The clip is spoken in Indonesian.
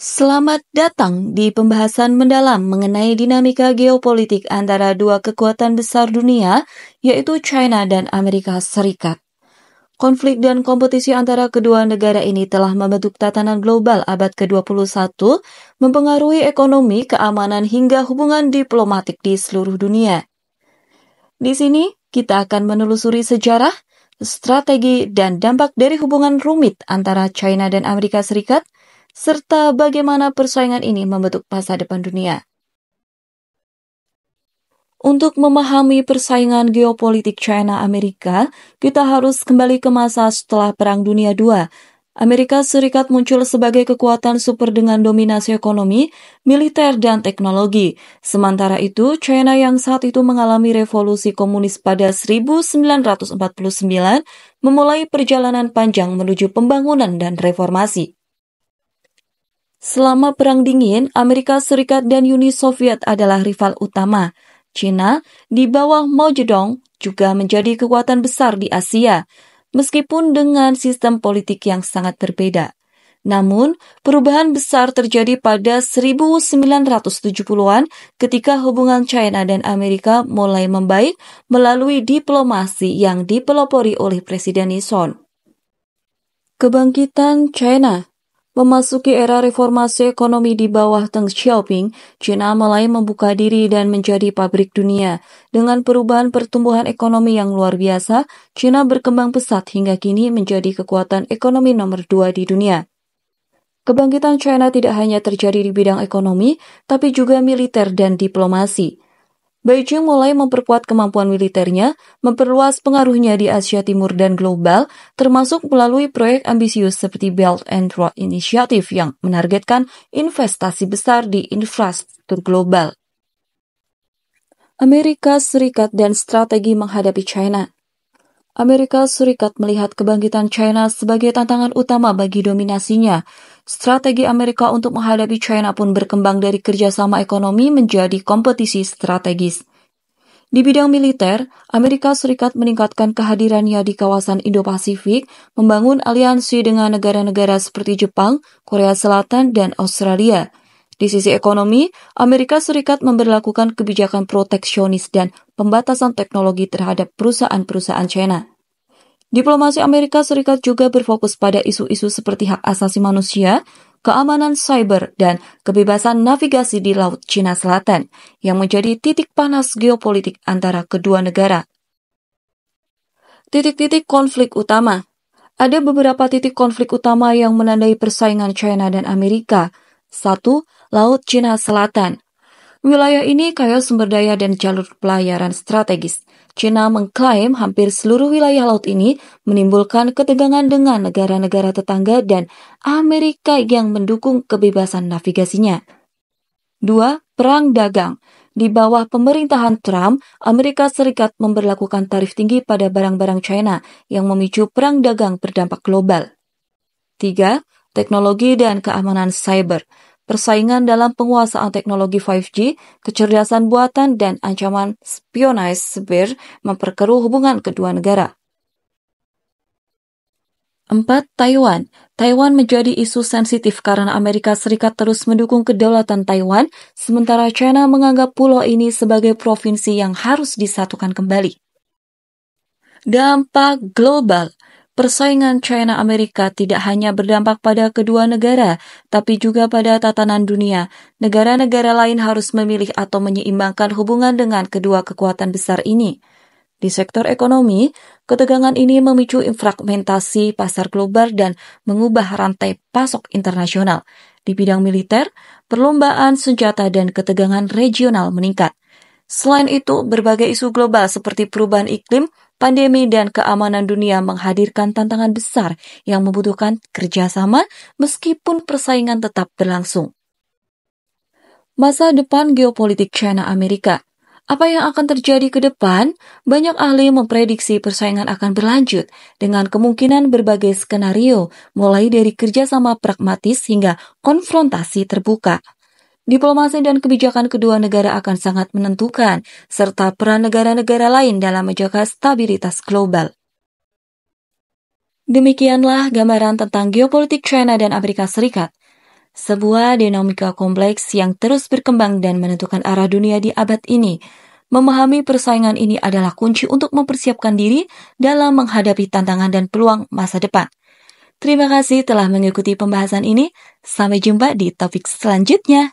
Selamat datang di pembahasan mendalam mengenai dinamika geopolitik antara dua kekuatan besar dunia, yaitu China dan Amerika Serikat. Konflik dan kompetisi antara kedua negara ini telah membentuk tatanan global abad ke-21, mempengaruhi ekonomi, keamanan, hingga hubungan diplomatik di seluruh dunia. Di sini, kita akan menelusuri sejarah, strategi, dan dampak dari hubungan rumit antara China dan Amerika Serikat, serta bagaimana persaingan ini membentuk masa depan dunia. Untuk memahami persaingan geopolitik China-Amerika, kita harus kembali ke masa setelah Perang Dunia II. Amerika Serikat muncul sebagai kekuatan super dengan dominasi ekonomi, militer, dan teknologi. Sementara itu, China yang saat itu mengalami revolusi komunis pada 1949 memulai perjalanan panjang menuju pembangunan dan reformasi. Selama Perang Dingin, Amerika Serikat dan Uni Soviet adalah rival utama. China, di bawah Mao Zedong, juga menjadi kekuatan besar di Asia, meskipun dengan sistem politik yang sangat berbeda. Namun, perubahan besar terjadi pada 1970-an ketika hubungan China dan Amerika mulai membaik melalui diplomasi yang dipelopori oleh Presiden Nixon. Kebangkitan China. Memasuki era reformasi ekonomi di bawah Deng Xiaoping, China mulai membuka diri dan menjadi pabrik dunia. Dengan perubahan pertumbuhan ekonomi yang luar biasa, China berkembang pesat hingga kini menjadi kekuatan ekonomi nomor 2 di dunia. Kebangkitan China tidak hanya terjadi di bidang ekonomi, tapi juga militer dan diplomasi. Beijing mulai memperkuat kemampuan militernya, memperluas pengaruhnya di Asia Timur dan global, termasuk melalui proyek ambisius seperti Belt and Road Initiative yang menargetkan investasi besar di infrastruktur global. Amerika Serikat dan strategi menghadapi China. Amerika Serikat melihat kebangkitan China sebagai tantangan utama bagi dominasinya. Strategi Amerika untuk menghadapi China pun berkembang dari kerjasama ekonomi menjadi kompetisi strategis. Di bidang militer, Amerika Serikat meningkatkan kehadirannya di kawasan Indo-Pasifik, membangun aliansi dengan negara-negara seperti Jepang, Korea Selatan, dan Australia. Di sisi ekonomi, Amerika Serikat memberlakukan kebijakan proteksionis dan pembatasan teknologi terhadap perusahaan-perusahaan China. Diplomasi Amerika Serikat juga berfokus pada isu-isu seperti hak asasi manusia, keamanan cyber, dan kebebasan navigasi di Laut Cina Selatan, yang menjadi titik panas geopolitik antara kedua negara. Titik-titik konflik utama. Ada beberapa titik konflik utama yang menandai persaingan China dan Amerika. 1. Laut Cina Selatan. Wilayah ini kaya sumber daya dan jalur pelayaran strategis. China mengklaim hampir seluruh wilayah laut ini menimbulkan ketegangan dengan negara-negara tetangga dan Amerika yang mendukung kebebasan navigasinya. 2. Perang dagang. Di bawah pemerintahan Trump, Amerika Serikat memberlakukan tarif tinggi pada barang-barang China yang memicu perang dagang berdampak global. 3. Teknologi dan keamanan cyber. Persaingan dalam penguasaan teknologi 5G, kecerdasan buatan, dan ancaman spionase siber memperkeruh hubungan kedua negara. 4. Taiwan. Taiwan menjadi isu sensitif karena Amerika Serikat terus mendukung kedaulatan Taiwan, sementara China menganggap pulau ini sebagai provinsi yang harus disatukan kembali. Dampak global. Persaingan China-Amerika tidak hanya berdampak pada kedua negara, tapi juga pada tatanan dunia. Negara-negara lain harus memilih atau menyeimbangkan hubungan dengan kedua kekuatan besar ini. Di sektor ekonomi, ketegangan ini memicu fragmentasi pasar global dan mengubah rantai pasok internasional. Di bidang militer, perlombaan senjata dan ketegangan regional meningkat. Selain itu, berbagai isu global seperti perubahan iklim, pandemi, dan keamanan dunia menghadirkan tantangan besar yang membutuhkan kerjasama meskipun persaingan tetap berlangsung. Masa depan geopolitik China-Amerika. Apa yang akan terjadi ke depan? Banyak ahli memprediksi persaingan akan berlanjut dengan kemungkinan berbagai skenario, mulai dari kerjasama pragmatis hingga konfrontasi terbuka. Diplomasi dan kebijakan kedua negara akan sangat menentukan, serta peran negara-negara lain dalam menjaga stabilitas global. Demikianlah gambaran tentang geopolitik China dan Amerika Serikat. sebuah dinamika kompleks yang terus berkembang dan menentukan arah dunia di abad ini. Memahami persaingan ini adalah kunci untuk mempersiapkan diri dalam menghadapi tantangan dan peluang masa depan. Terima kasih telah mengikuti pembahasan ini. Sampai jumpa di topik selanjutnya.